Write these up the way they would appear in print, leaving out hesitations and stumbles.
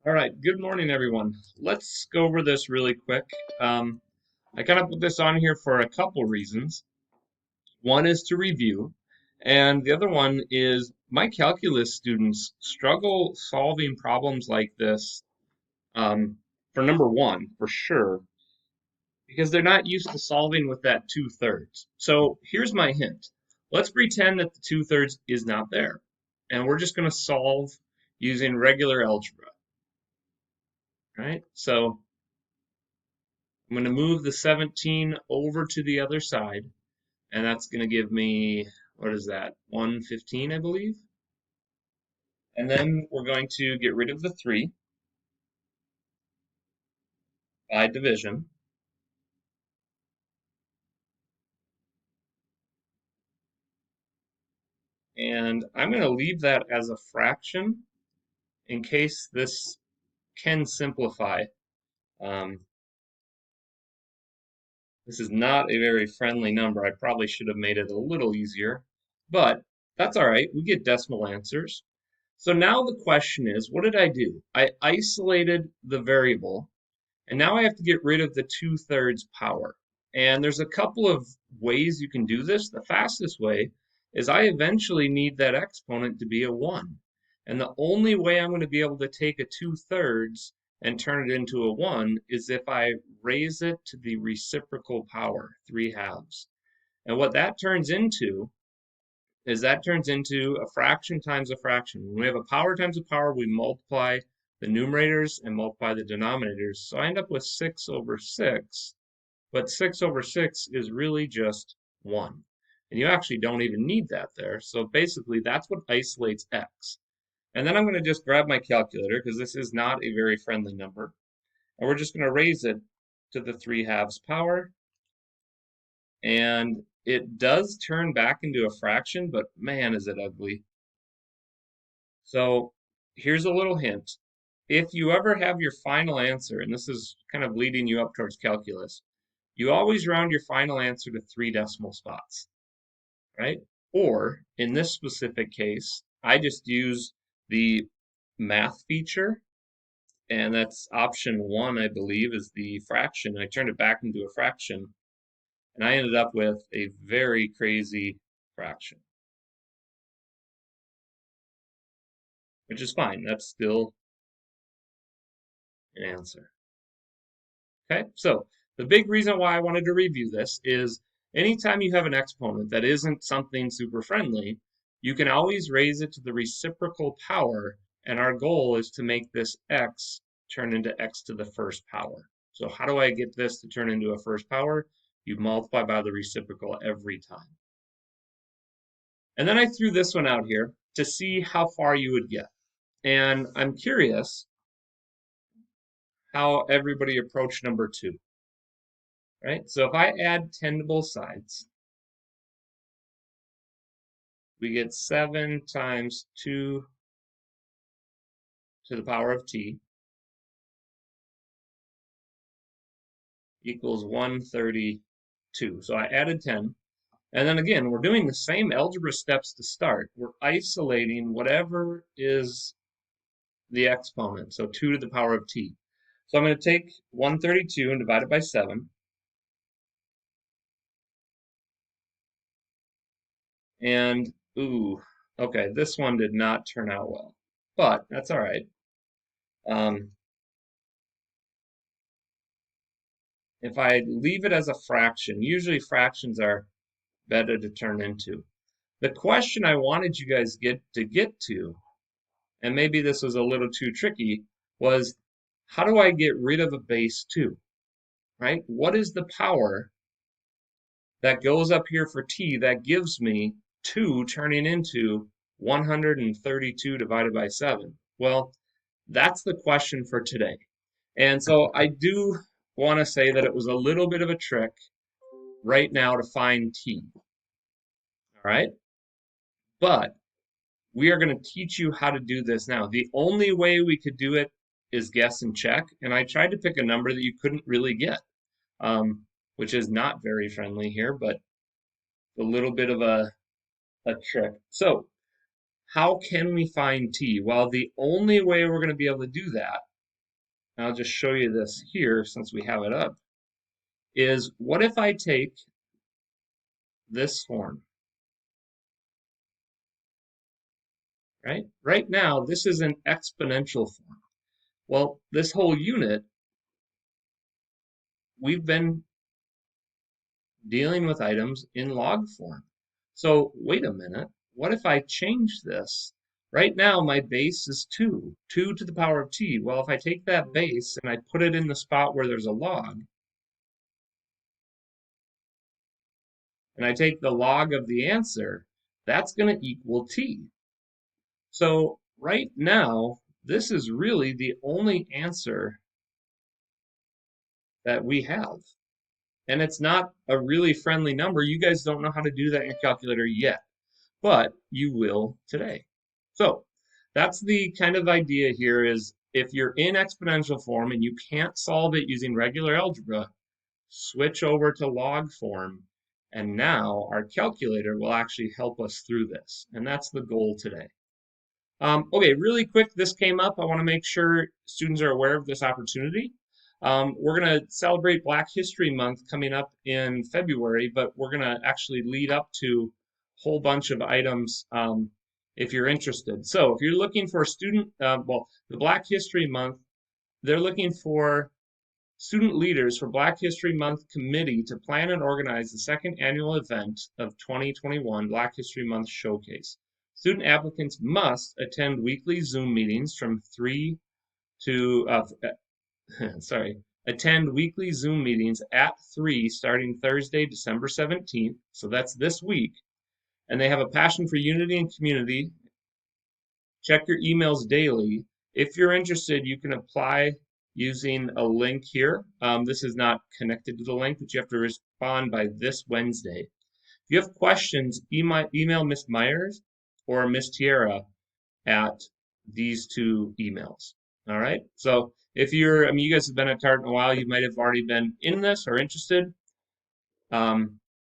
All right, good morning, everyone. Let's go over this really quick. I kind of put this on here for a couple reasons. One is to review, and the other one is my calculus students struggle solving problems like this, for number one, for sure, because they're not used to solving with that two-thirds. So here's my hint. Let's pretend that the two-thirds is not there, and we're just going to solve using regular algebra, right? So I'm going to move the 17 over to the other side, and that's going to give me, what is that, 115, I believe? And then we're going to get rid of the 3 by division. And I'm going to leave that as a fraction in case this can simplify. Um, this is not a very friendly number. I probably should have made it a little easier, but that's all right. We get decimal answers. So now the question is, what did I do? I isolated the variable, and now I have to get rid of the two-thirds power. And there's a couple of ways you can do this. The fastest way is I eventually need that exponent to be a 1. And the only way I'm going to be able to take a two-thirds and turn it into a 1 is if I raise it to the reciprocal power, 3/2. And what that turns into is that turns into a fraction times a fraction. When we have a power times a power, we multiply the numerators and multiply the denominators. So I end up with 6 over 6, but 6 over 6 is really just 1. And you actually don't even need that there. So basically, that's what isolates x. And then I'm going to just grab my calculator, because this is not a very friendly number. And we're just going to raise it to the 3/2 power. And it does turn back into a fraction, but man, is it ugly. So here's a little hint. If you ever have your final answer, and this is kind of leading you up towards calculus, you always round your final answer to 3 decimal spots, right? Or in this specific case, I just use the math feature, and that's option 1, I believe, is the fraction. I turned it back into a fraction, and I ended up with a very crazy fraction, which is fine. That's still an answer. Okay, so the big reason why I wanted to review this is anytime you have an exponent that isn't something super friendly, you can always raise it to the reciprocal power, and our goal is to make this x turn into x to the first power. So how do I get this to turn into a first power? You multiply by the reciprocal every time. And then I threw this one out here to see how far you would get. And I'm curious how everybody approached number 2. Right? So if I add 10 to both sides, we get 7 times 2 to the power of t equals 132. So I added 10. And then again, we're doing the same algebra steps to start. We're isolating whatever is the exponent, so 2 to the power of t. So I'm going to take 132 and divide it by 7. And, ooh, okay, this one did not turn out well. But that's all right. If I leave it as a fraction, usually fractions are better to turn into. The question I wanted you guys get to, and maybe this was a little too tricky, was how do I get rid of a base 2, right? What is the power that goes up here for t that gives me 2 turning into 132 divided by 7? Well, that's the question for today. And so I do want to say that it was a little bit of a trick right now to find t, all right? But we are going to teach you how to do this now. The only way we could do it is guess and check, and I tried to pick a number that you couldn't really get, which is not very friendly here, but a little bit of a trick. So how can we find t? Well, the only way we're going to be able to do that I'll just show you this here since we have it up, is what if I take this form, right? Right now, this is an exponential form. Well, this whole unit, we've been dealing with items in log form. So wait a minute, what if I change this? Right now, my base is 2 to the power of t. Well, if I take that base and I put it in the spot where there's a log, and I take the log of the answer, that's going to equal t. So right now, this is really the only answer that we have. And it's not a really friendly number. You guys don't know how to do that in your calculator yet, but you will today. So that's the kind of idea here is if you're in exponential form and you can't solve it using regular algebra, switch over to log form. And now our calculator will actually help us through this. And that's the goal today. Okay, really quick, this came up. I want to make sure students are aware of this opportunity. We're going to celebrate Black History Month coming up in February, but we're going to actually lead up to a whole bunch of items if you're interested. So if you're looking for a student, well, the Black History Month, they're looking for student leaders for Black History Month committee to plan and organize the second annual event of 2021 Black History Month Showcase. Student applicants must attend weekly Zoom meetings from 3 to, attend weekly Zoom meetings at 3 starting Thursday, December 17th. So that's this week. And they have a passion for unity and community. Check your emails daily. If you're interested, you can apply using a link here. This is not connected to the link, but you have to respond by this Wednesday. If you have questions, email Miss Myers or Miss Tierra at these two emails. All right. So if you're, you guys have been at Tartan a while, you might have already been in this or interested.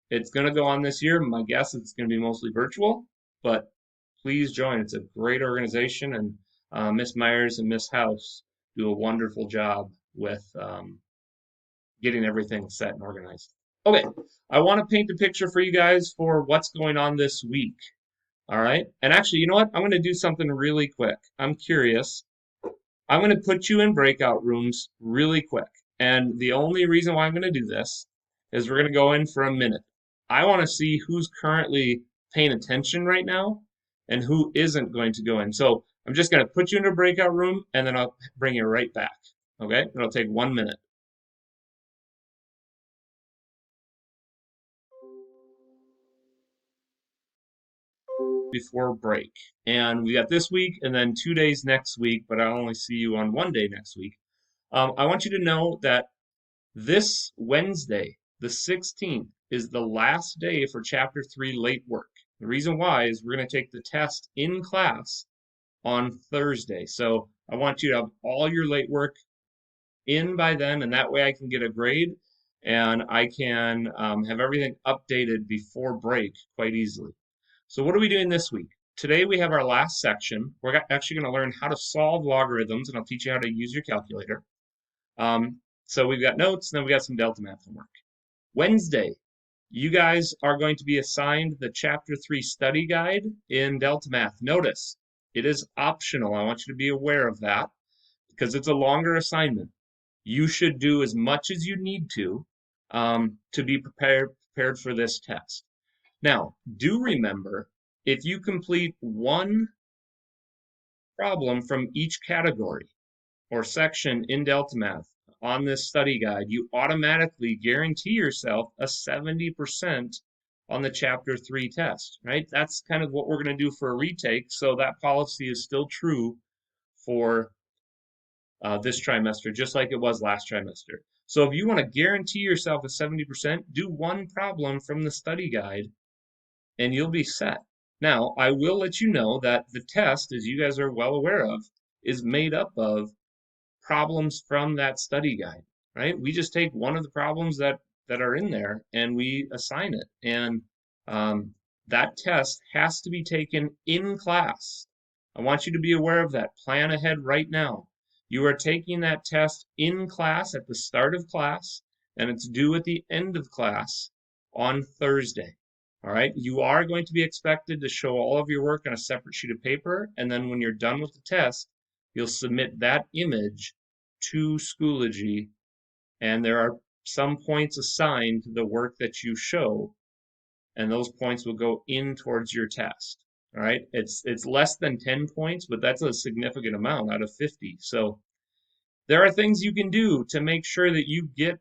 It's going to go on this year. My guess is it's going to be mostly virtual, but please join. It's a great organization, and Miss Myers and Miss House do a wonderful job with getting everything set and organized. Okay, I want to paint a picture for you guys for what's going on this week. All right, and actually, you know what? I'm going to do something really quick. I'm curious. I'm going to put you in breakout rooms really quick. And the only reason why I'm going to do this is we're going to go in for a minute. I want to see who's currently paying attention right now and who isn't going to go in. So I'm just going to put you in a breakout room and then I'll bring you right back. Okay? It'll take 1 minute. Before break. And we got this week and then 2 days next week, but I'll only see you on 1 day next week. I want you to know that this Wednesday, the 16th, is the last day for Chapter 3 late work. The reason why is we're going to take the test in class on Thursday. So I want you to have all your late work in by then, and that way I can get a grade and I can have everything updated before break quite easily. So what are we doing this week? Today we have our last section. We're actually going to learn how to solve logarithms, and I'll teach you how to use your calculator. So we've got notes, and then we got some Delta Math homework. Wednesday, you guys are going to be assigned the Chapter 3 study guide in Delta Math. Notice, it is optional. I want you to be aware of that because it's a longer assignment. You should do as much as you need to be prepared for this test. Now, do remember, if you complete one problem from each category or section in Delta Math on this study guide, you automatically guarantee yourself a 70% on the Chapter 3 test, right? That's kind of what we're going to do for a retake, so that policy is still true for this trimester, just like it was last trimester. So if you want to guarantee yourself a 70%, do one problem from the study guide and you'll be set. Now, I will let you know that the test, as you guys are well aware of, is made up of problems from that study guide, right? We just take one of the problems that are in there and we assign it. And that test has to be taken in class. I want you to be aware of that. Plan ahead right now. You are taking that test in class at the start of class, and it's due at the end of class on Thursday. All right, you are going to be expected to show all of your work on a separate sheet of paper, and then when you're done with the test, you'll submit that image to Schoology, and there are some points assigned to the work that you show, and those points will go in towards your test. All right, it's less than 10 points, but that's a significant amount out of 50. So there are things you can do to make sure that you get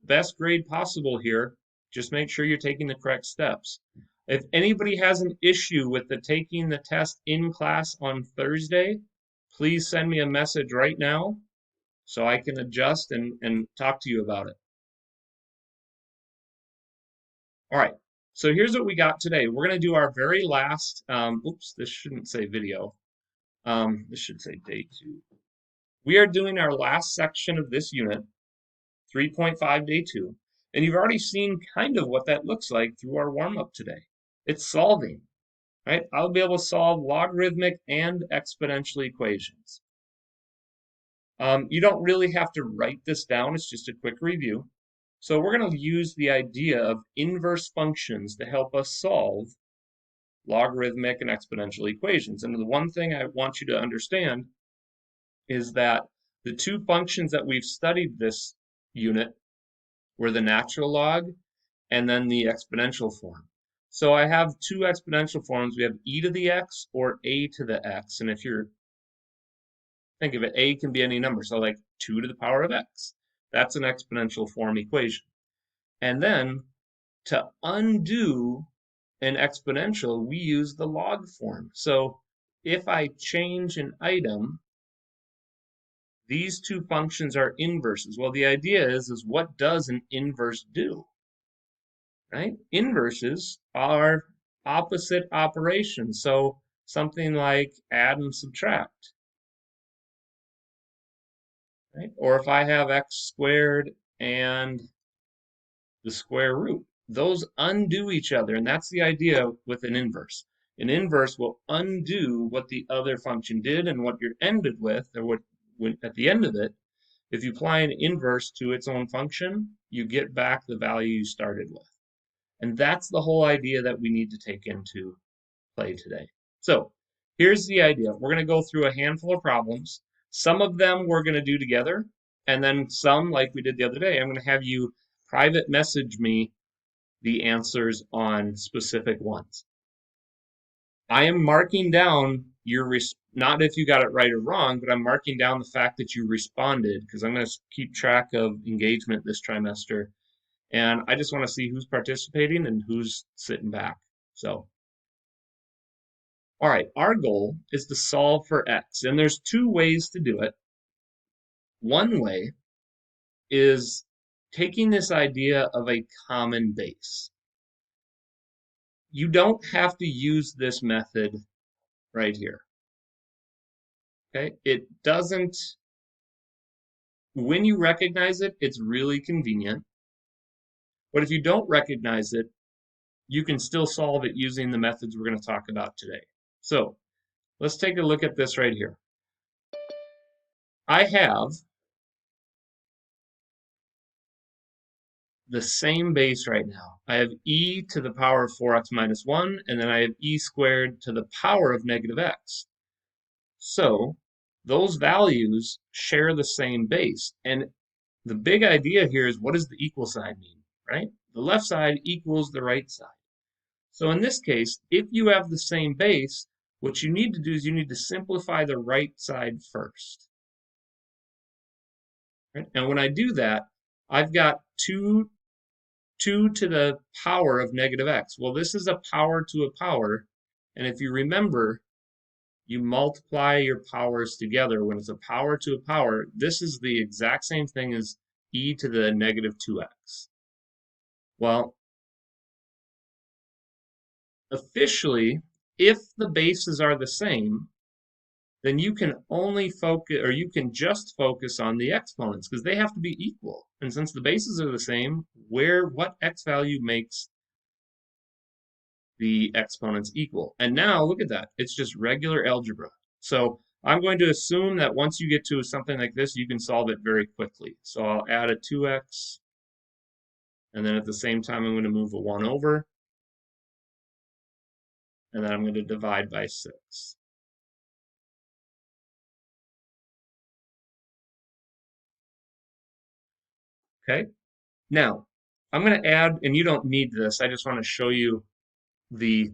the best grade possible here. Just make sure you're taking the correct steps. If anybody has an issue with taking the test in class on Thursday, please send me a message right now so I can adjust and talk to you about it. All right, so here's what we got today. We're going to do our very last, oops, this shouldn't say video. This should say day 2. We are doing our last section of this unit, 3.5 day 2, and you've already seen kind of what that looks like through our warm-up today. It's solving, right? I'll be able to solve logarithmic and exponential equations. You don't really have to write this down, it's just a quick review. So we're going to use the idea of inverse functions to help us solve logarithmic and exponential equations. And the one thing I want you to understand is that the two functions that we've studied this unit were the natural log and then the exponential form. So I have two exponential forms. We have e to the x or a to the x. And if you're think of it, a can be any number. So like 2 to the power of x. That's an exponential form equation. And then to undo an exponential, we use the log form. So if I change an item, these two functions are inverses. Well, the idea is what does an inverse do? Right? Inverses are opposite operations. So something like add and subtract. Right? Or if I have x squared and the square root, those undo each other, and that's the idea with an inverse. An inverse will undo what the other function did, and what you're ended with, or what at the end of it, if you apply an inverse to its own function, you get back the value you started with. And that's the whole idea that we need to take into play today. So here's the idea. We're going to go through a handful of problems. Some of them we're going to do together, and then some, like we did the other day, I'm going to have you private message me the answers on specific ones. I am marking down your, not if you got it right or wrong, but I'm marking down the fact that you responded because I'm going to keep track of engagement this trimester. And I just want to see who's participating and who's sitting back. So, all right, our goal is to solve for x. And there's two ways to do it. One way is taking this idea of a common base. You don't have to use this method right here. Okay, it doesn't, when you recognize it, it's really convenient. But if you don't recognize it, you can still solve it using the methods we're going to talk about today. So let's take a look at this right here. I have the same base right now. I have e to the power of 4x minus 1, and then I have e squared to the power of negative x. So those values share the same base. And the big idea here is, what does the equal sign mean, right? The left side equals the right side. So in this case, if you have the same base, what you need to do is you need to simplify the right side first. Right? And when I do that, I've got 2 to the power of negative x. Well, this is a power to a power. And if you remember, you multiply your powers together. When it's a power to a power, this is the exact same thing as e to the negative 2x. Well, officially, if the bases are the same, then you can only focus, or you can just focus on the exponents because they have to be equal. And since the bases are the same, what x value makes the exponents equal? And now look at that. It's just regular algebra. So I'm going to assume that once you get to something like this, you can solve it very quickly. So I'll add a 2x, and then at the same time, I'm going to move a 1 over, and then I'm going to divide by 6. Okay, now I'm going to add, and you don't need this, I just want to show you the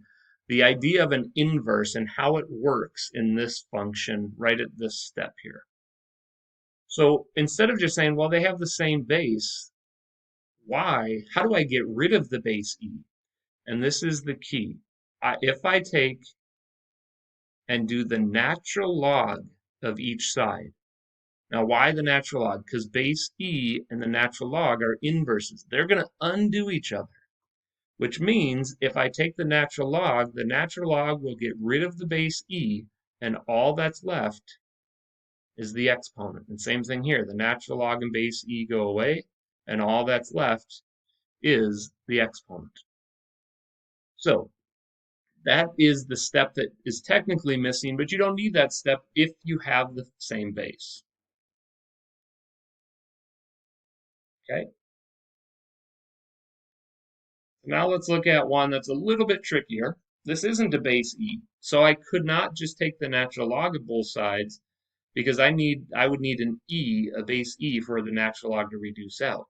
idea of an inverse and how it works in this function right at this step here. So instead of just saying, well, they have the same base, how do I get rid of the base e? And this is the key. If I take and do the natural log of each side. Now, why the natural log? Because base e and the natural log are inverses. They're going to undo each other, which means if I take the natural log will get rid of the base e, and all that's left is the exponent. And same thing here. The natural log and base e go away, and all that's left is the exponent. So that is the step that is technically missing, but you don't need that step if you have the same base. Okay? Now let's look at one that's a little bit trickier. This isn't a base e, so I could not just take the natural log of both sides because I would need an e, a base e, for the natural log to reduce out.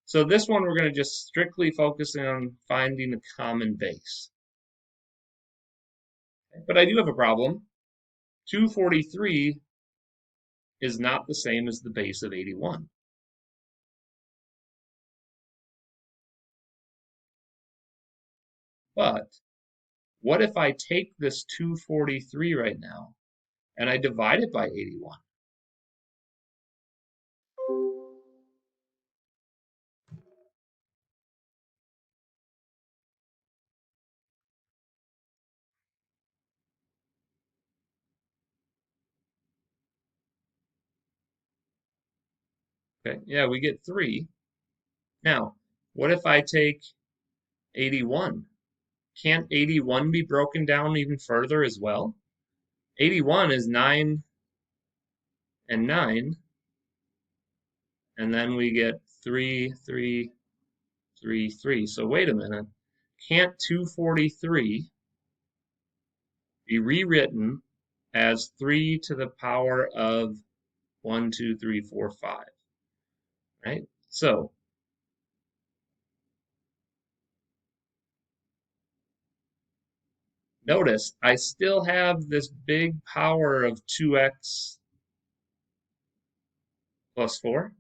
So this one we're going to just strictly focus on finding a common base. But I do have a problem. 243 is not the same as the base of 81. But what if I take this 243 right now and I divide it by 81? Okay, yeah, we get 3. Now, what if I take 81? Can't 81 be broken down even further as well? 81 is 9 and 9, and then we get 3, 3, 3, 3. So wait a minute. Can't 243 be rewritten as 3 to the power of 1, 2, 3, 4, 5? Right? So notice I still have this big power of 2x plus 4.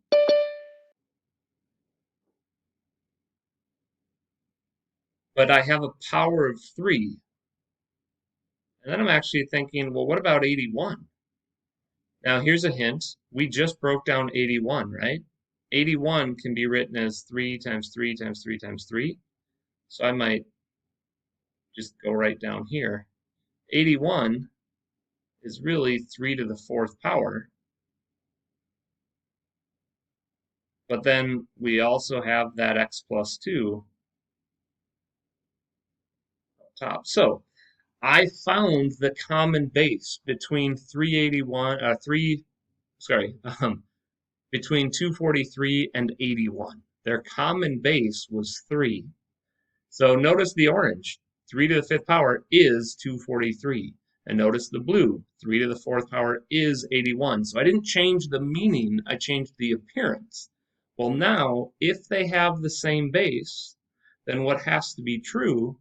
But I have a power of 3. And then I'm actually thinking, well, what about 81? Now, here's a hint. We just broke down 81, right? 81 can be written as 3 times 3 times 3 times 3. So I might just go right down here. 81 is really 3 to the 4th power. But then we also have that x plus 2 up top. So I found the common base between 381, between 243 and 81. Their common base was 3. So notice the orange. 3 to the 5th power is 243. And notice the blue. 3 to the 4th power is 81. So I didn't change the meaning, I changed the appearance. Well, now, if they have the same base, then what has to be true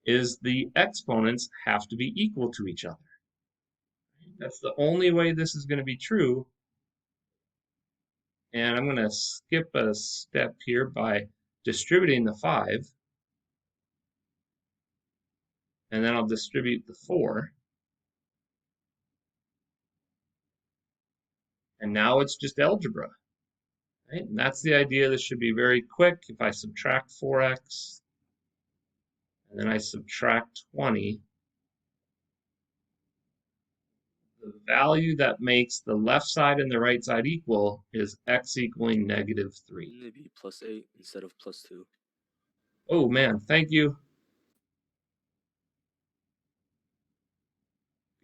is the exponents have to be equal to each other. That's the only way this is going to be true. And I'm going to skip a step here by distributing the 5. And then I'll distribute the 4. And now it's just algebra. Right? And that's the idea. This should be very quick. If I subtract 4x, and then I subtract 20, the value that makes the left side and the right side equal is x equaling -3. Wouldn't it be +8 instead of +2? Oh man, thank you.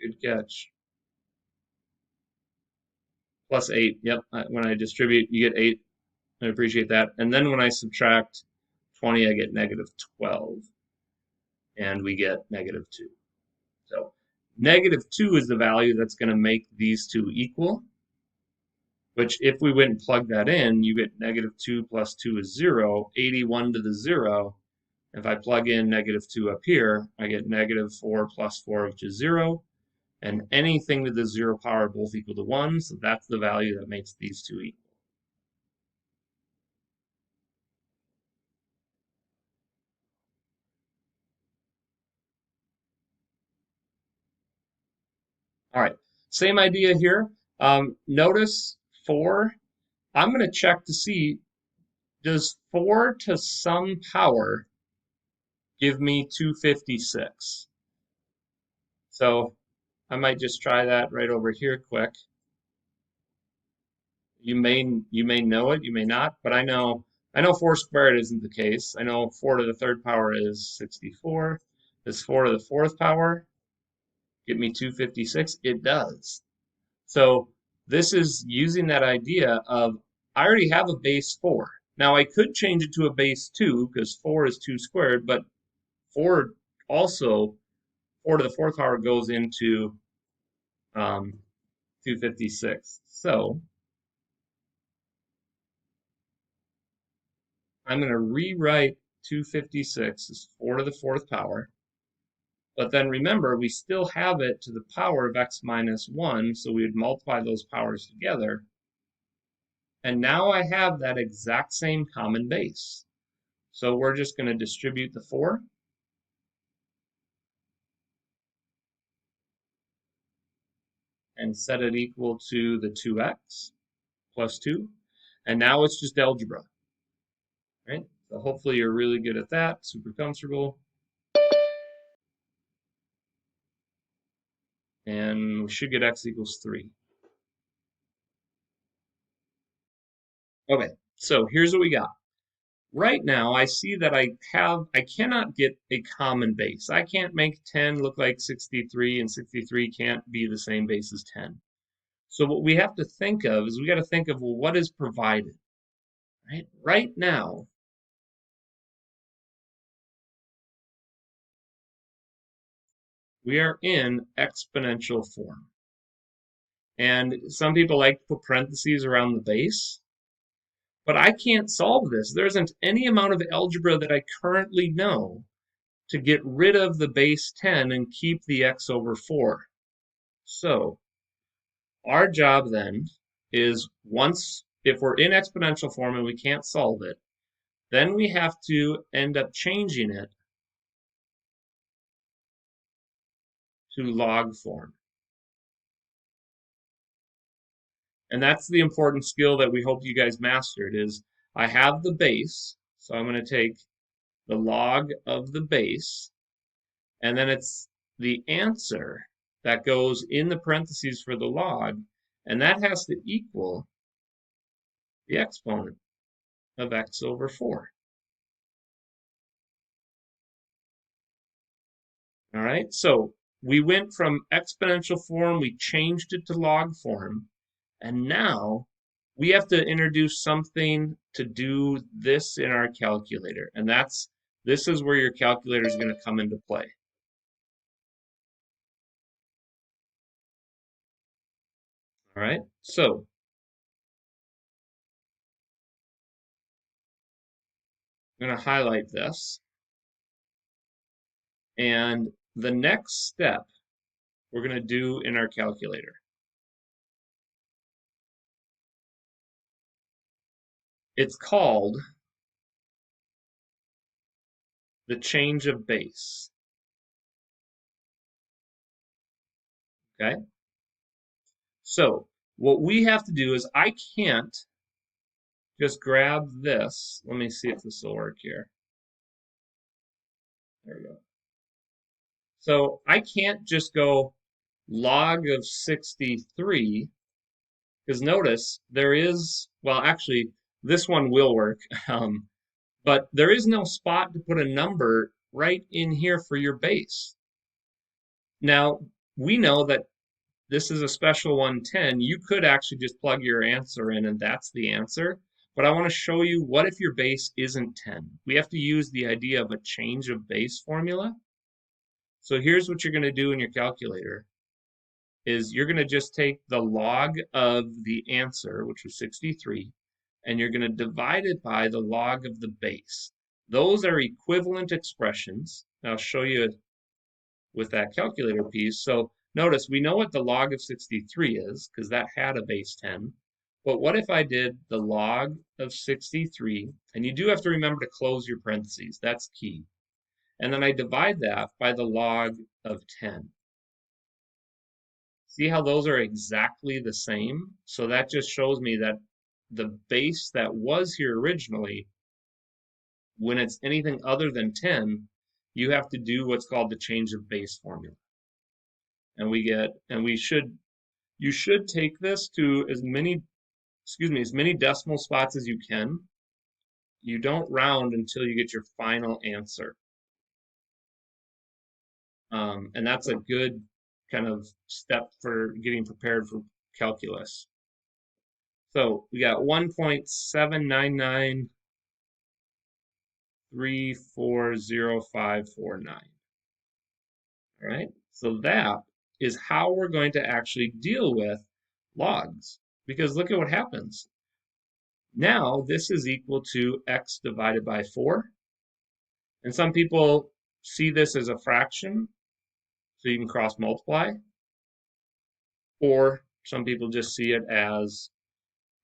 Good catch. plus 8. Yep, when I distribute, you get 8. I appreciate that. And then when I subtract 20, I get negative 12. And we get negative 2. So negative 2 is the value that's going to make these two equal, which if we went and plug that in, you get negative 2 plus 2 is 0, 81 to the 0. If I plug in negative 2 up here, I get negative 4 plus 4, which is 0. And anything to the 0 power both equal to 1, so that's the value that makes these two equal. All right, same idea here. Notice 4. I'm going to check to see, does 4 to some power give me 256? So I might just try that right over here quick. You may know it, you may not, but I know 4 squared isn't the case. I know 4 to the third power is 64. Does 4 to the fourth power give me 256? It does. So this is using that idea of I already have a base 4. Now I could change it to a base 2 because 4 is 2 squared, but 4 also 4 to the fourth power goes into 256. So I'm going to rewrite 256 as 4 to the fourth power. But then remember, we still have it to the power of x minus 1, so we would multiply those powers together. And now I have that exact same common base. So we're just going to distribute the 4. And set it equal to the 2x plus 2. And now it's just algebra, right? So hopefully you're really good at that, super comfortable. And we should get x equals 3. Okay, so here's what we got. Right now, I see that I cannot get a common base. I can't make 10 look like 63, and 63 can't be the same base as 10. So what we have to think of is we got to think of, well, what is provided, right? Right now, we are in exponential form. And some people like to put parentheses around the base, but I can't solve this. There isn't any amount of algebra that I currently know to get rid of the base 10 and keep the x over 4. So our job then is once, if we're in exponential form and we can't solve it, then we have to end up changing it to log form. And that's the important skill that we hope you guys mastered is I have the base, so I'm going to take the log of the base, and then it's the answer that goes in the parentheses for the log, and that has to equal the exponent of x over 4. All right, so we went from exponential form, we changed it to log form, and now we have to introduce something to do this in our calculator, and this is where your calculator is going to come into play. All right, so I'm going to highlight this, and the next step we're going to do in our calculator. It's called the change of base. Okay? So what we have to do is I can't just grab this. Let me see if this will work here. There we go. So I can't just go log of 63 because notice there is, well, actually, this one will work, but there is no spot to put a number right in here for your base. Now, we know that this is a special one, 10, you could actually just plug your answer in and that's the answer. But I want to show you what if your base isn't 10. We have to use the idea of a change of base formula. So here's what you're going to do in your calculator is you're going to just take the log of the answer, which was 63, and you're going to divide it by the log of the base. Those are equivalent expressions. I'll show you with that calculator piece. So notice we know what the log of 63 is because that had a base 10. But what if I did the log of 63, and you do have to remember to close your parentheses, that's key. And then I divide that by the log of 10. See how those are exactly the same? So that just shows me that the base that was here originally, when it's anything other than 10, you have to do what's called the change of base formula. And you should take this to as many decimal spots as you can. You don't round until you get your final answer. And that's a good kind of step for getting prepared for calculus. So we got 1.799340549. All right, so that is how we're going to actually deal with logs. Because look at what happens. Now this is equal to x divided by 4. And some people see this as a fraction, so you can cross multiply. Or some people just see it as,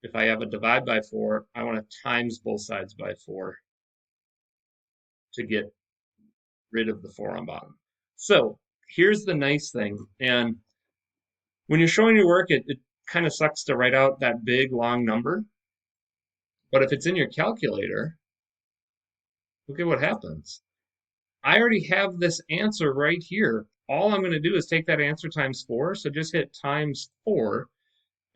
if I have a divide by 4, I want to times both sides by 4 to get rid of the 4 on bottom. So here's the nice thing. And when you're showing your work, it kind of sucks to write out that big, long number. But if it's in your calculator, look at what happens. I already have this answer right here. All I'm going to do is take that answer times 4. So just hit times 4.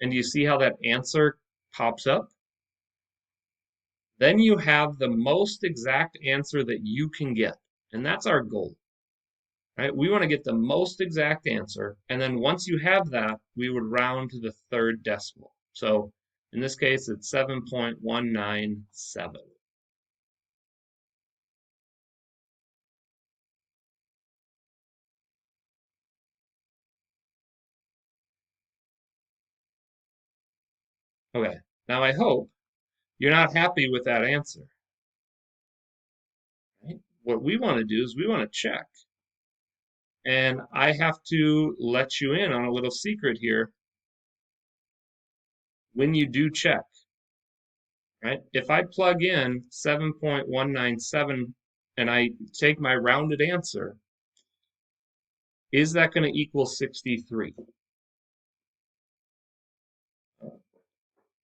And do you see how that answer pops up? Then you have the most exact answer that you can get. And that's our goal. Right? We want to get the most exact answer. And then once you have that, we would round to the third decimal. So in this case, it's 7.197. Okay, now I hope you're not happy with that answer. Right? What we want to do is we want to check. And I have to let you in on a little secret here. When you do check, right? If I plug in 7.197 and I take my rounded answer, is that going to equal 63?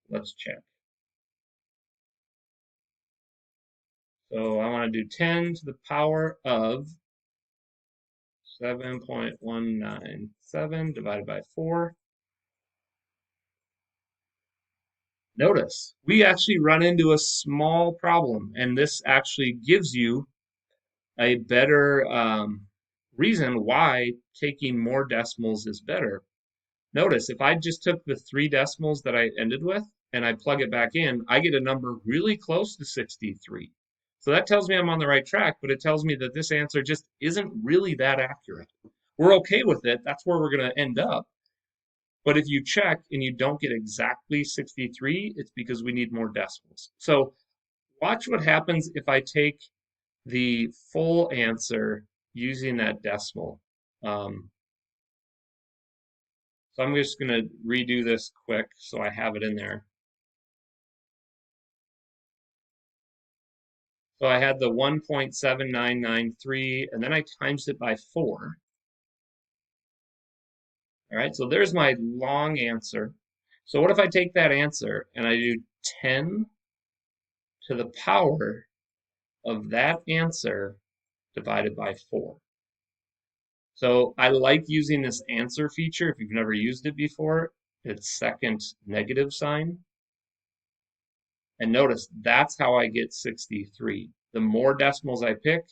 Let's check. So I want to do 10 to the power of 7.197 divided by 4. Notice, we actually run into a small problem, and this actually gives you a better reason why taking more decimals is better. Notice, if I just took the 3 decimals that I ended with and I plug it back in, I get a number really close to 63. So that tells me I'm on the right track, but it tells me that this answer just isn't really that accurate. We're okay with it. That's where we're going to end up. But if you check and you don't get exactly 63, it's because we need more decimals. So watch what happens if I take the full answer using that decimal. So I'm just going to redo this quick so I have it in there. So I had the 1.7993, and then I times it by 4. All right, so there's my long answer. So what if I take that answer and I do 10 to the power of that answer divided by 4? So I like using this answer feature. If you've never used it before, it's second negative sign. And notice that's how I get 63. The more decimals I pick,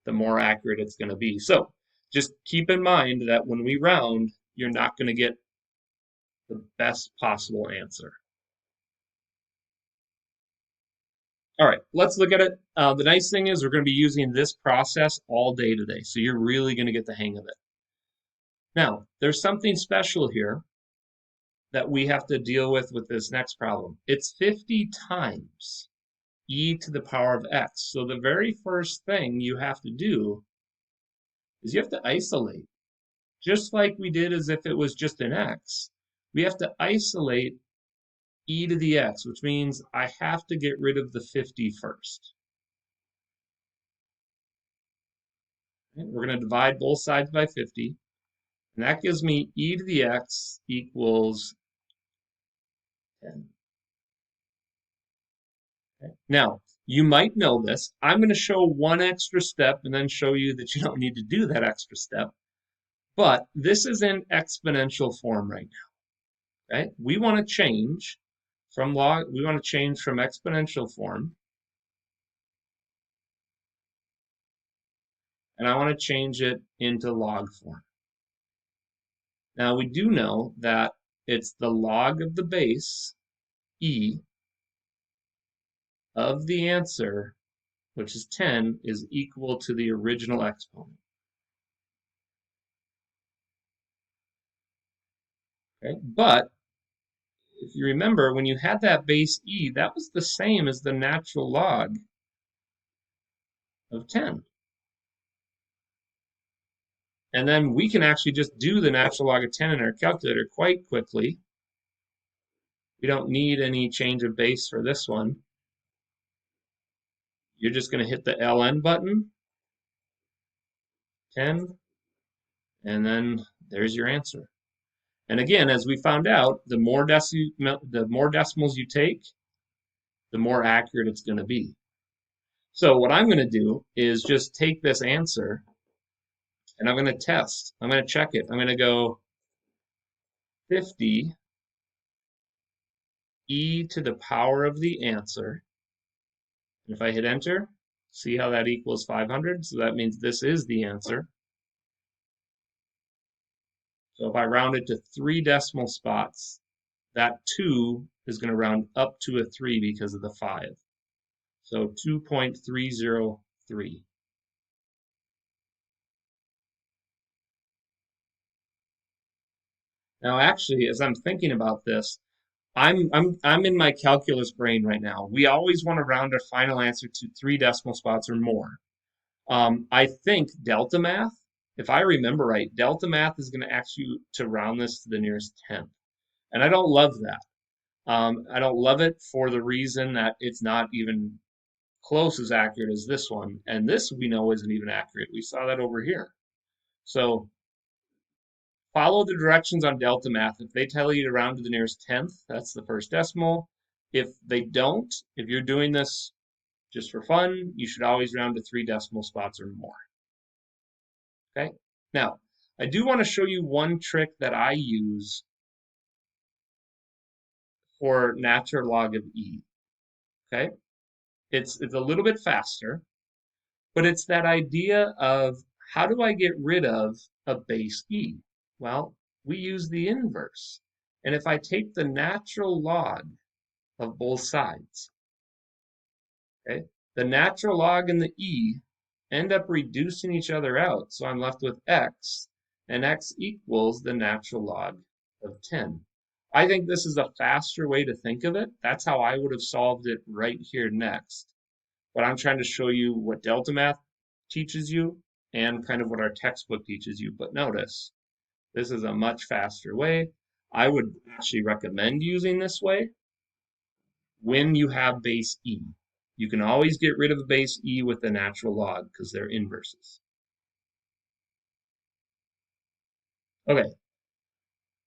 the more accurate it's going to be. So just keep in mind that when we round, you're not going to get the best possible answer. All right, let's look at it. The nice thing is we're going to be using this process all day today, so you're really going to get the hang of it. Now, there's something special here that we have to deal with this next problem. It's 50 times e to the power of x. So the very first thing you have to do is you have to isolate. Just like we did as if it was just an x, we have to isolate e to the x, which means I have to get rid of the 50 first. Okay, we're going to divide both sides by 50, and that gives me e to the x equals 10. Okay. Now, you might know this. I'm going to show one extra step and then show you that you don't need to do that extra step. But this is in exponential form right now. Okay? We want to change from exponential form, and I want to change it into log form. Now we do know that it's the log of the base, e, of the answer, which is 10, is equal to the original exponent. Okay? But if you remember, when you had that base e, that was the same as the natural log of 10. And then we can actually just do the natural log of 10 in our calculator quite quickly. We don't need any change of base for this one. You're just going to hit the ln button, 10, and then there's your answer. And again, as we found out, the more decimals you take, the more accurate it's going to be. So what I'm going to do is just take this answer and I'm going to test. I'm going to check it. I'm going to go 50 e to the power of the answer. And if I hit enter, see how that equals 500? So that means this is the answer. So if I round it to 3 decimal spots, that 2 is going to round up to a 3 because of the 5. So 2.303. Now actually, as I'm thinking about this, I'm in my calculus brain right now. We always want to round our final answer to 3 decimal spots or more. I think delta math, if I remember right, delta math is going to ask you to round this to the nearest tenth. And I don't love that. I don't love it for the reason that it's not even close as accurate as this one. And this we know isn't even accurate. We saw that over here. So follow the directions on delta math. If they tell you to round to the nearest tenth, that's the first decimal. If they don't, if you're doing this just for fun, you should always round to 3 decimal spots or more. Okay? Now, I do want to show you one trick that I use for natural log of e. Okay? It's a little bit faster, but it's that idea of how do I get rid of a base e? Well, we use the inverse. And if I take the natural log of both sides, okay, the natural log and the e end up reducing each other out. So I'm left with x, and x equals the natural log of 10. I think this is a faster way to think of it. That's how I would have solved it right here next. But I'm trying to show you what delta math teaches you and kind of what our textbook teaches you. But notice, this is a much faster way. I would actually recommend using this way when you have base e. You can always get rid of the base e with the natural log because they're inverses. Okay,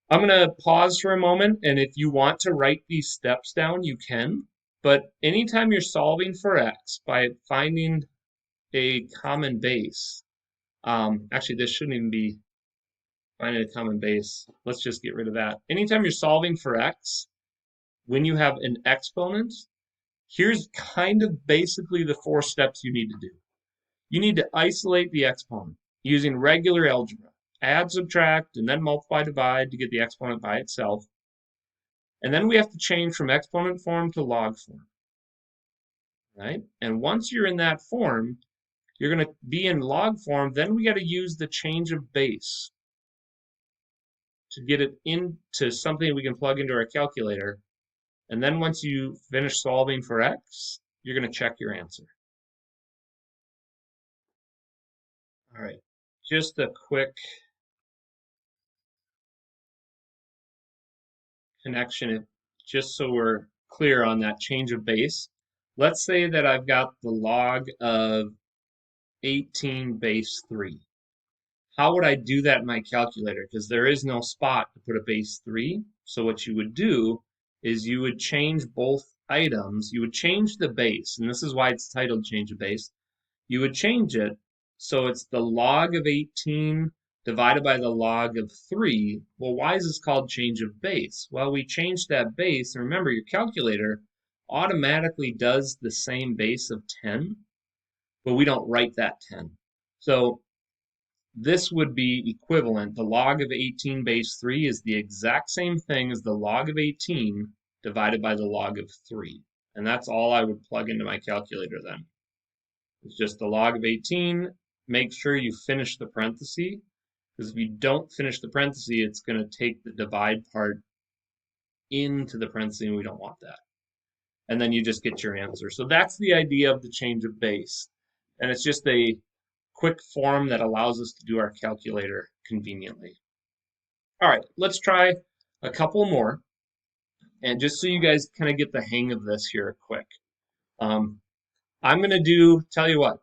I'm going to pause for a moment, and if you want to write these steps down, you can. But anytime you're solving for x by finding a common base, actually this shouldn't even be finding a common base. Let's just get rid of that. Anytime you're solving for x, when you have an exponent, here's kind of basically the 4 steps you need to do. You need to isolate the exponent using regular algebra. Add, subtract, and then multiply, divide to get the exponent by itself. And then we have to change from exponent form to log form, right? And once you're in that form, you're going to be in log form. Then we got to use the change of base to get it into something we can plug into our calculator. And then once you finish solving for x, you're going to check your answer. All right, just a quick connection, just so we're clear on that change of base. Let's say that I've got the log of 18 base 3. How would I do that in my calculator? Because there is no spot to put a base 3. So what you would do is you would change both items. You would change the base, and this is why it's titled change of base. You would change it so it's the log of 18 divided by the log of 3. Well, why is this called change of base? Well, we changed that base, and remember, your calculator automatically does the same base of 10, but we don't write that 10. So this would be equivalent. The log of 18 base 3 is the exact same thing as the log of 18 divided by the log of 3. And that's all I would plug into my calculator then. It's just the log of 18. Make sure you finish the parenthesis, because if you don't finish the parenthesis, it's going to take the divide part into the parenthesis, and we don't want that. And then you just get your answer. So that's the idea of the change of base. And it's just a quick form that allows us to do our calculator conveniently. All right, let's try a couple more. And just so you guys kind of get the hang of this here quick. I'm going to tell you what,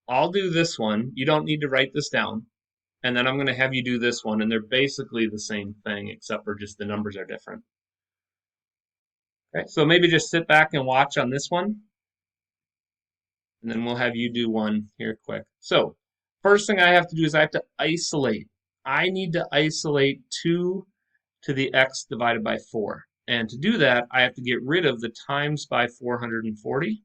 I'll do this one. You don't need to write this down. And then I'm going to have you do this one. And they're basically the same thing, except for just the numbers are different. Okay, so maybe just sit back and watch on this one. And then we'll have you do one here quick. So first thing I have to do is I have to isolate. I need to isolate 2 to the x divided by 4. And to do that, I have to get rid of the times by 440.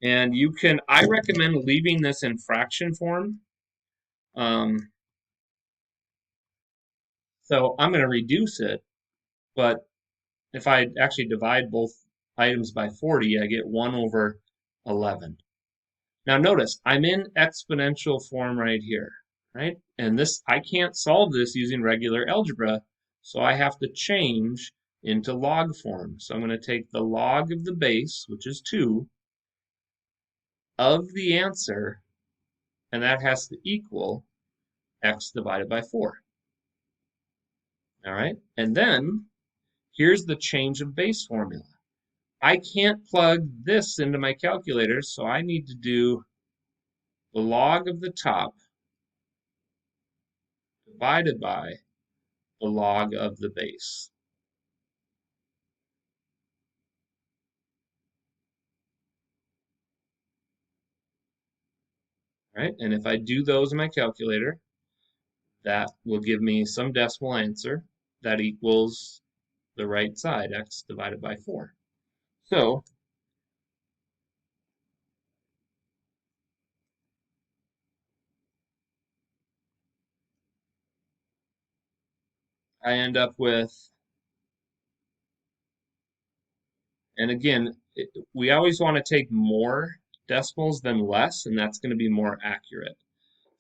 And I recommend leaving this in fraction form. So I'm going to reduce it, but if I actually divide both items by 40, I get 1 over 11. Now notice, I'm in exponential form right here, right? And this, I can't solve this using regular algebra, so I have to change into log form. So I'm going to take the log of the base, which is 2, of the answer, and that has to equal x divided by 4. All right, and then here's the change of base formula. I can't plug this into my calculator, so I need to do the log of the top divided by the log of the base. Right? And if I do those in my calculator, that will give me some decimal answer that equals the right side, x divided by 4. So I end up with, and again, we always want to take more decimals than less, and that's going to be more accurate.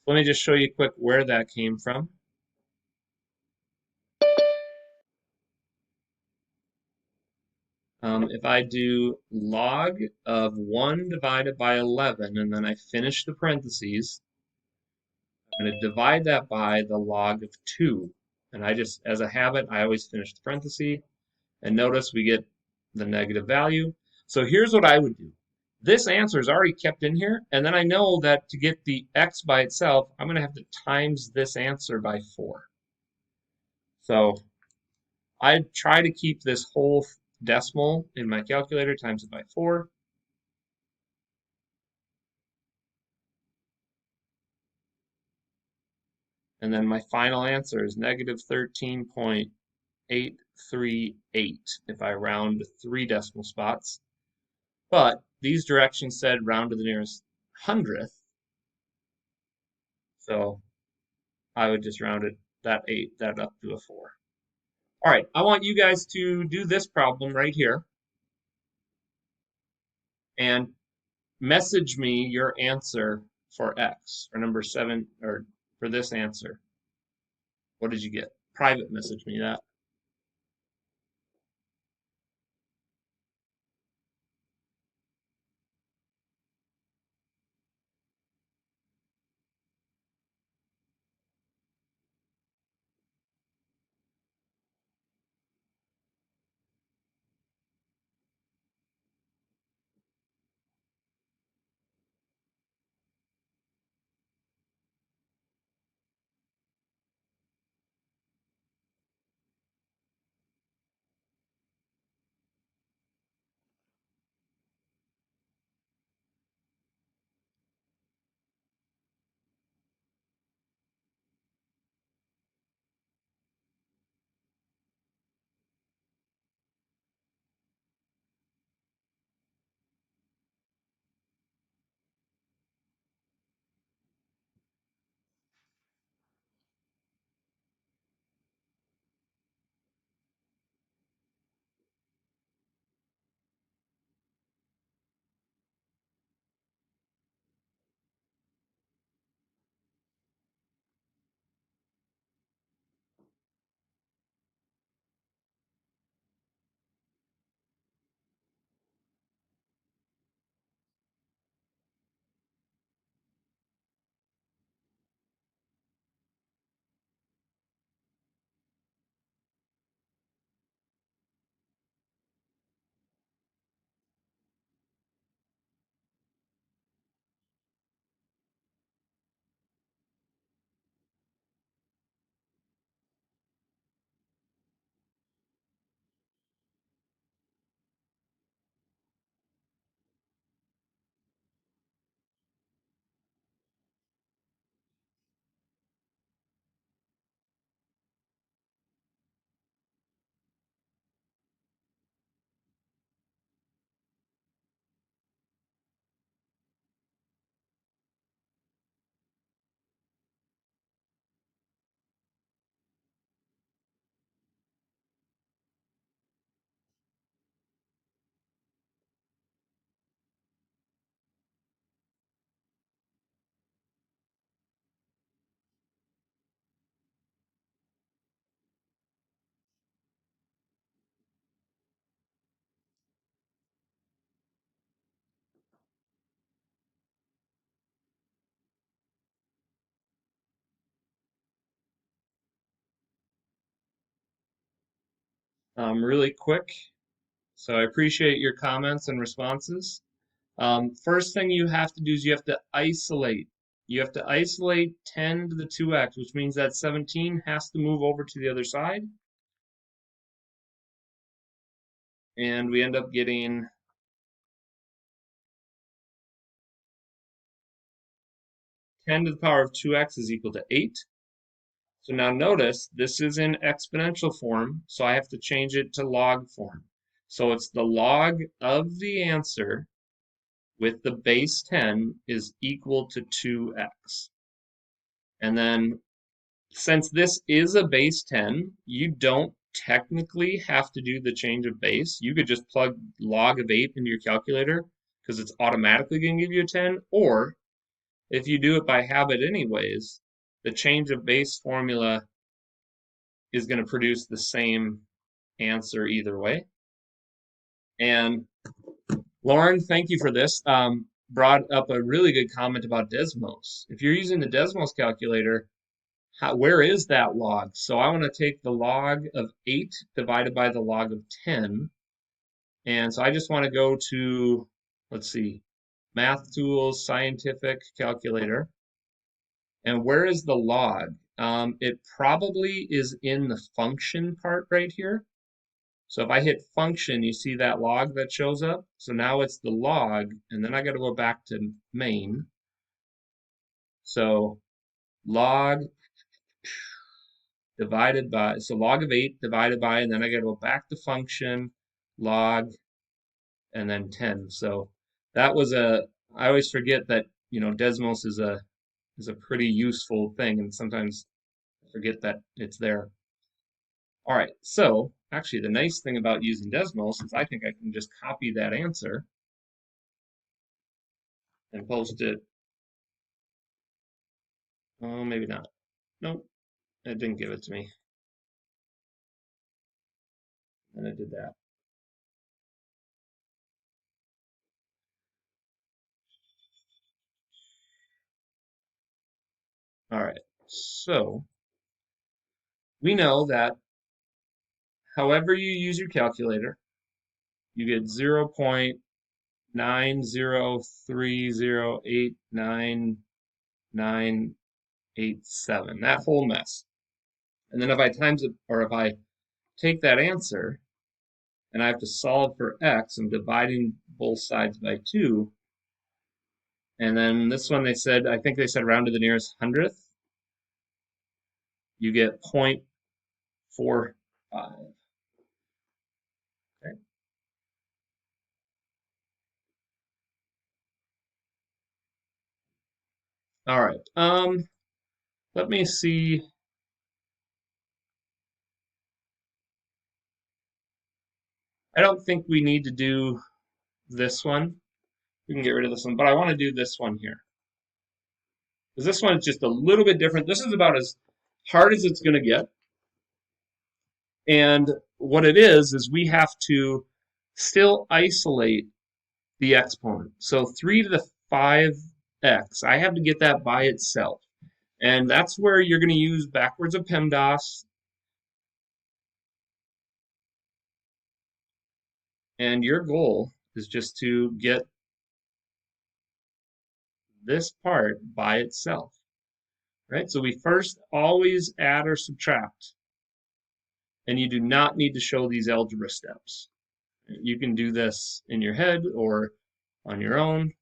Let me just show you quick where that came from. If I do log of 1 divided by 11, and then I finish the parentheses, I'm going to divide that by the log of 2. And I just, as a habit, I always finish the parentheses. And notice we get the negative value. So here's what I would do. This answer is already kept in here, and then I know that to get the x by itself, I'm going to have to times this answer by 4. So I try to keep this whole decimal in my calculator, times it by 4. And then my final answer is negative 13.838 if I round to 3 decimal spots. But these directions said round to the nearest hundredth. So I would just round it that up to a 4. All right, I want you guys to do this problem right here and message me your answer for X, or number 7, or for this answer. What did you get? Private message me that. Really quick. So I appreciate your comments and responses. First thing you have to do is you have to isolate. You have to isolate 10 to the 2x, which means that 17 has to move over to the other side. And we end up getting 10 to the power of 2x is equal to 8. So now notice this is in exponential form, so I have to change it to log form. So it's the log of the answer with the base 10 is equal to 2x. And then since this is a base 10, you don't technically have to do the change of base. You could just plug log of 8 into your calculator because it's automatically going to give you a 10. Or if you do it by habit anyways, the change of base formula is going to produce the same answer either way. And Lauren, thank you for this. Brought up a really good comment about Desmos. If you're using the Desmos calculator, where is that log? So I want to take the log of 8 divided by the log of 10. And so I just want to go to, let's see, Math Tools, Scientific Calculator. And where is the log? It probably is in the function part right here. So if I hit function, you see that log that shows up. So now it's the log, and then I got to go back to main. So log divided by, so log of 8 divided by, and then I got to go back to function, log, and then 10. So that was I always forget that, Desmos is is a pretty useful thing, and sometimes I forget that it's there. All right, so actually the nice thing about using Desmos is I think I can just copy that answer and post it. Oh, maybe not. Nope, it didn't give it to me. And it did that. All right, so we know that however you use your calculator, you get 0.903089987, that whole mess. And then if I times it, or if I take that answer and I have to solve for x, I'm dividing both sides by 2. And then this one they said, I think they said round to the nearest hundredth, you get 0.45. Okay. All right. Let me see. I don't think we need to do this one. We can get rid of this one, but I want to do this one here. Because this one is just a little bit different. This is about as hard as it's going to get. And what it is we have to still isolate the exponent. So 3 to the 5x, I have to get that by itself. And that's where you're going to use backwards of PEMDAS. And your goal is just to get this part by itself, right? So we first always add or subtract. And you do not need to show these algebra steps. You can do this in your head or on your own.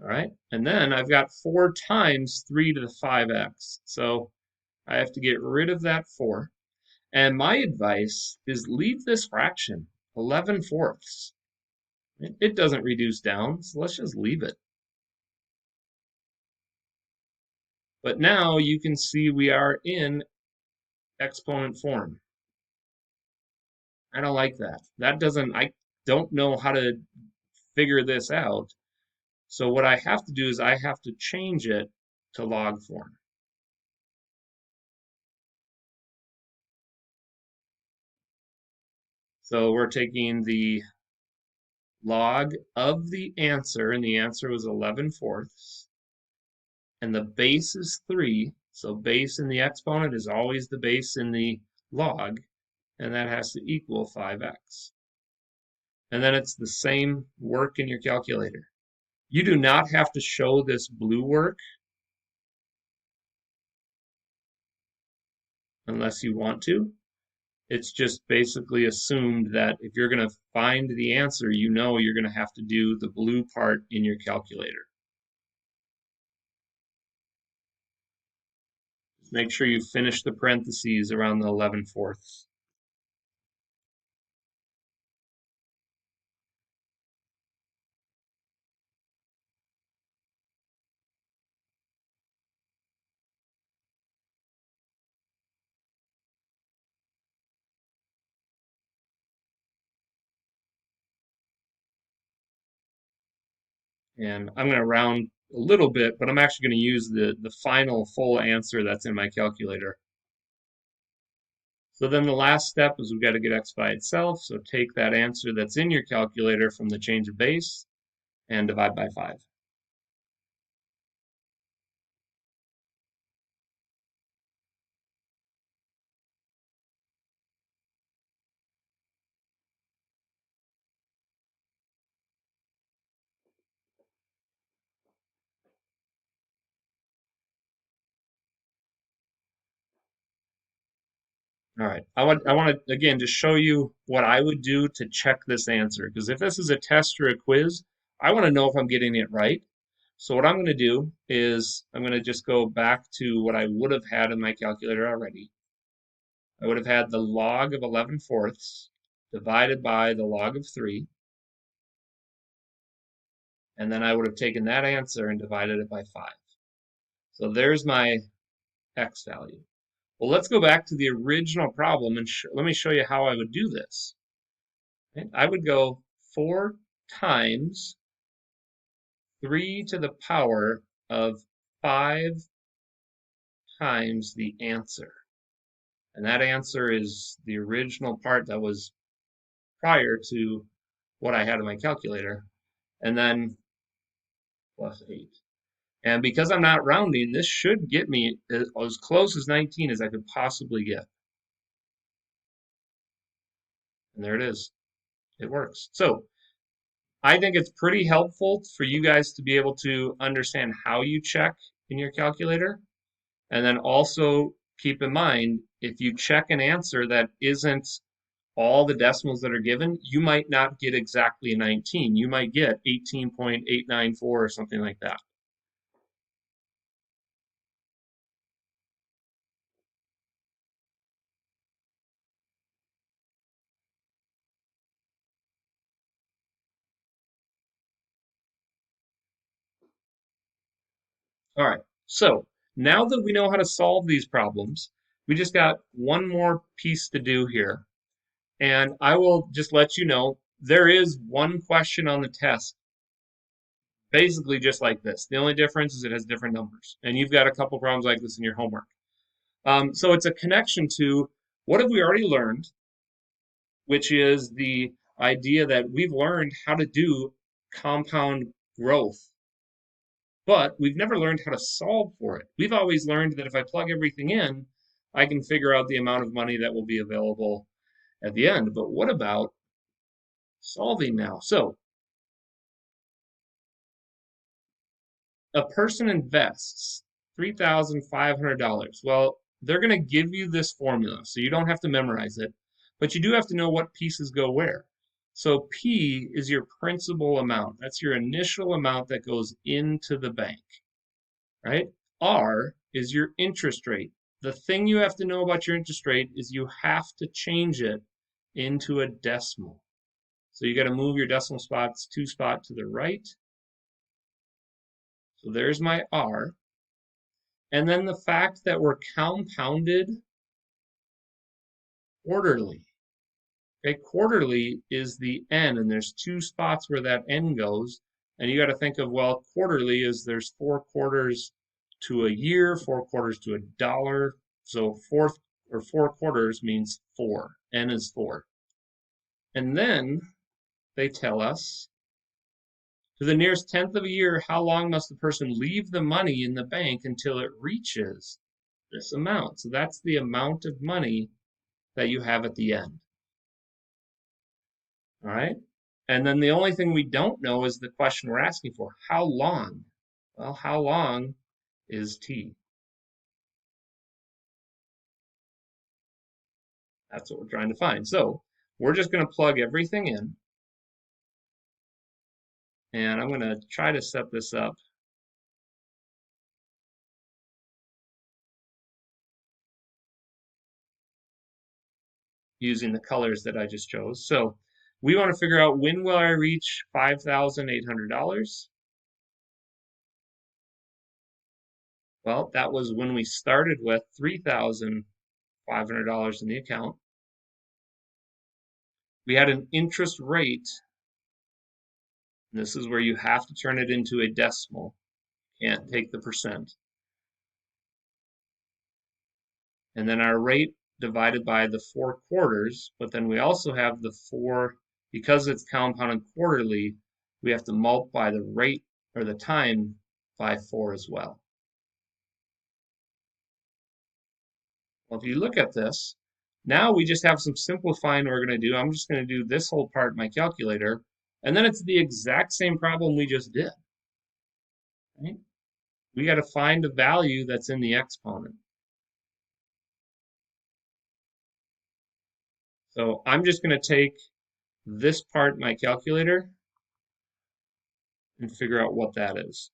All right, and then I've got 4 times 3 to the 5x. So I have to get rid of that 4. And my advice is leave this fraction, 11 fourths. It doesn't reduce down, so let's just leave it. But now you can see we are in exponent form. I don't like that. I don't know how to figure this out. So what I have to do is I have to change it to log form. So we're taking the log of the answer, and the answer was 11 fourths. And the base is 3. So base in the exponent is always the base in the log, and that has to equal 5x. And then it's the same work in your calculator. You do not have to show this blue work unless you want to. It's just basically assumed that if you're going to find the answer, you know you're going to have to do the blue part in your calculator. Make sure you finish the parentheses around the 11 fourths. And I'm going to round a little bit, but I'm actually going to use the final full answer that's in my calculator. So then the last step is we've got to get x by itself. So take that answer that's in your calculator from the change of base and divide by 5. All right, I want to again just show you what I would do to check this answer, because if this is a test or a quiz, I want to know if I'm getting it right. So what I'm going to do is I'm going to just go back to what I would have had in my calculator already. I would have had the log of 11/4 divided by the log of 3, and then I would have taken that answer and divided it by 5. So there's my x value. Well, let's go back to the original problem and let me show you how I would do this. Okay? I would go 4 times 3 to the power of 5 times the answer. And that answer is the original part that was prior to what I had in my calculator. And then plus 8. And because I'm not rounding, this should get me as close as 19 as I could possibly get. And there it is. It works. So I think it's pretty helpful for you guys to be able to understand how you check in your calculator. And then also keep in mind, if you check an answer that isn't all the decimals that are given, you might not get exactly 19. You might get 18.894 or something like that. All right, so now that we know how to solve these problems, we just got one more piece to do here. And I will just let you know, there is one question on the test, basically just like this. The only difference is it has different numbers. And you've got a couple problems like this in your homework. So it's a connection to what have we already learned, which is the idea that we've learned how to do compound growth, but we've never learned how to solve for it. We've always learned that if I plug everything in, I can figure out the amount of money that will be available at the end. But what about solving now? So a person invests $3,500. Well, they're going to give you this formula, so you don't have to memorize it, but you do have to know what pieces go where. So P is your principal amount. That's your initial amount that goes into the bank, right? R is your interest rate. The thing you have to know about your interest rate is you have to change it into a decimal. So you got to move your decimal spots 2 spots to the right. So there's my R. And then the fact that we're compounded quarterly. Okay, quarterly is the N, and there's 2 spots where that N goes. And you got to think of, well, quarterly is there's 4 quarters to a year, 4 quarters to a dollar. So 4 quarters means 4. N is 4. And then they tell us to the nearest tenth of a year, how long must the person leave the money in the bank until it reaches this amount? So that's the amount of money that you have at the end. All right. And then the only thing we don't know is the question we're asking for. How long? Well, how long is T? That's what we're trying to find. So we're just going to plug everything in. And I'm going to try to set this up using the colors that I just chose. So we want to figure out, when will I reach $5,800? Well, that was when we started with $3,500 in the account. We had an interest rate, and this is where you have to turn it into a decimal. Can't take the percent. And then our rate divided by the 4 quarters, but then we also have the 4, because it's compounded quarterly, we have to multiply the rate or the time by 4 as well. Well, if you look at this, now we just have some simplifying we're going to do. I'm just going to do this whole part in my calculator, and then it's the exact same problem we just did. Right? We got to find a value that's in the exponent. So I'm just going to take this part in my calculator and figure out what that is.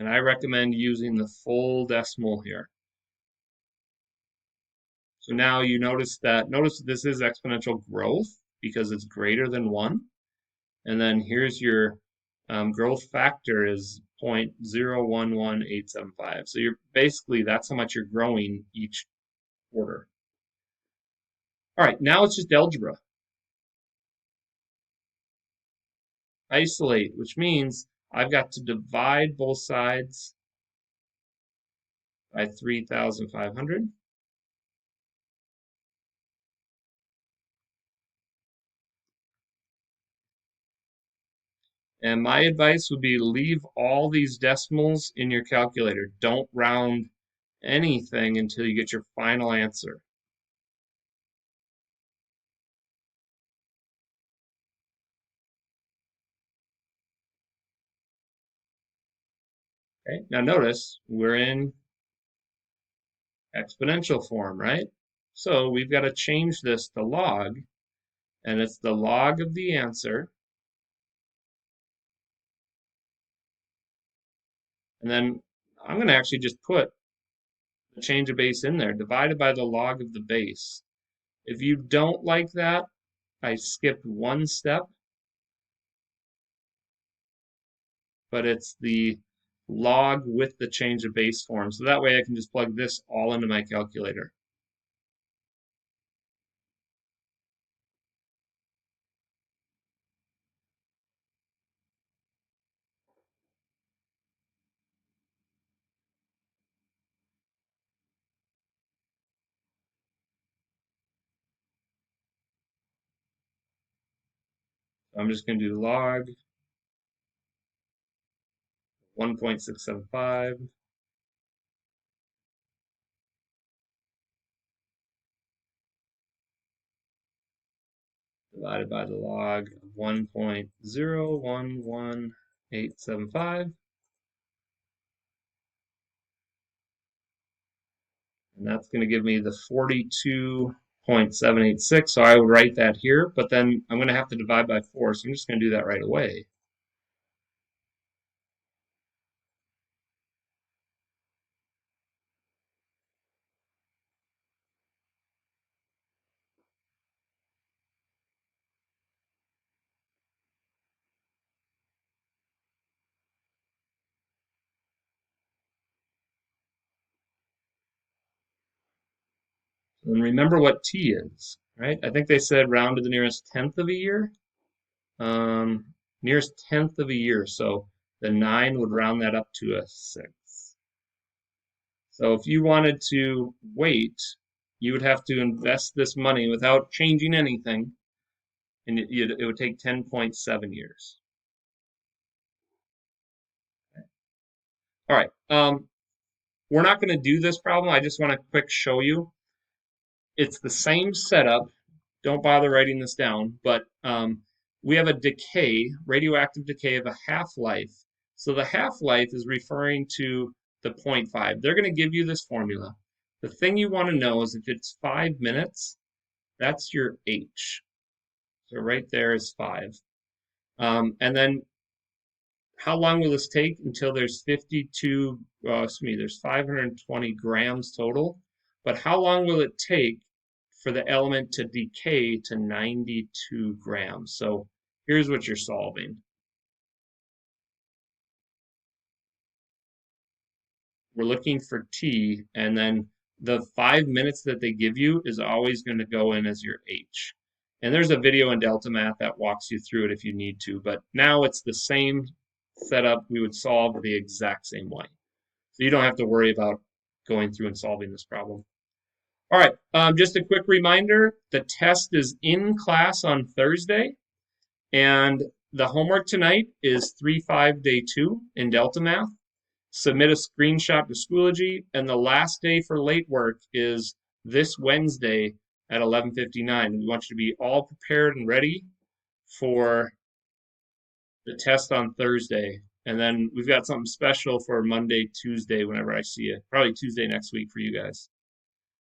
And I recommend using the full decimal here. So now you notice this is exponential growth because it's greater than 1. And then here's your growth factor is 0.011875. So you're basically, that's how much you're growing each quarter. All right, now it's just algebra. Isolate, which means I've got to divide both sides by 3,500. And my advice would be leave all these decimals in your calculator. Don't round anything until you get your final answer. Okay, now notice we're in exponential form, right? So we've got to change this to log, and it's the log of the answer. And then I'm going to actually just put the change of base in there, divided by the log of the base. If you don't like that, I skipped one step, but it's the log with the change of base form. So that way I can just plug this all into my calculator. I'm just going to do log 1.675 divided by the log of 1.011875. And that's going to give me the 42.786. So I would write that here, but then I'm going to have to divide by 4. So I'm just going to do that right away. And remember what t is, right? I think they said round to the nearest tenth of a year. Nearest tenth of a year. So the 9 would round that up to a 6. So if you wanted to wait, you would have to invest this money without changing anything, and it would take 10.7 years. All right. We're not going to do this problem. I just want to quick show you. It's the same setup. Don't bother writing this down, but we have a decay, radioactive decay of a half-life. So the half-life is referring to the 0.5. They're going to give you this formula. The thing you want to know is if it's 5 minutes, that's your H. So right there is 5. And then how long will this take until there's 520 grams total? But how long will it take for the element to decay to 92 grams? So here's what you're solving. We're looking for T, and then the 5 minutes that they give you is always going to go in as your H. And there's a video in Delta Math that walks you through it if you need to, but now it's the same setup. We would solve the exact same way. So you don't have to worry about going through and solving this problem. All right, just a quick reminder, the test is in class on Thursday, and the homework tonight is 3-5 day 2 in Delta Math. Submit a screenshot to Schoology, and the last day for late work is this Wednesday at 11:59. We want you to be all prepared and ready for the test on Thursday. And then we've got something special for Monday, Tuesday, whenever I see you. Probably Tuesday next week for you guys.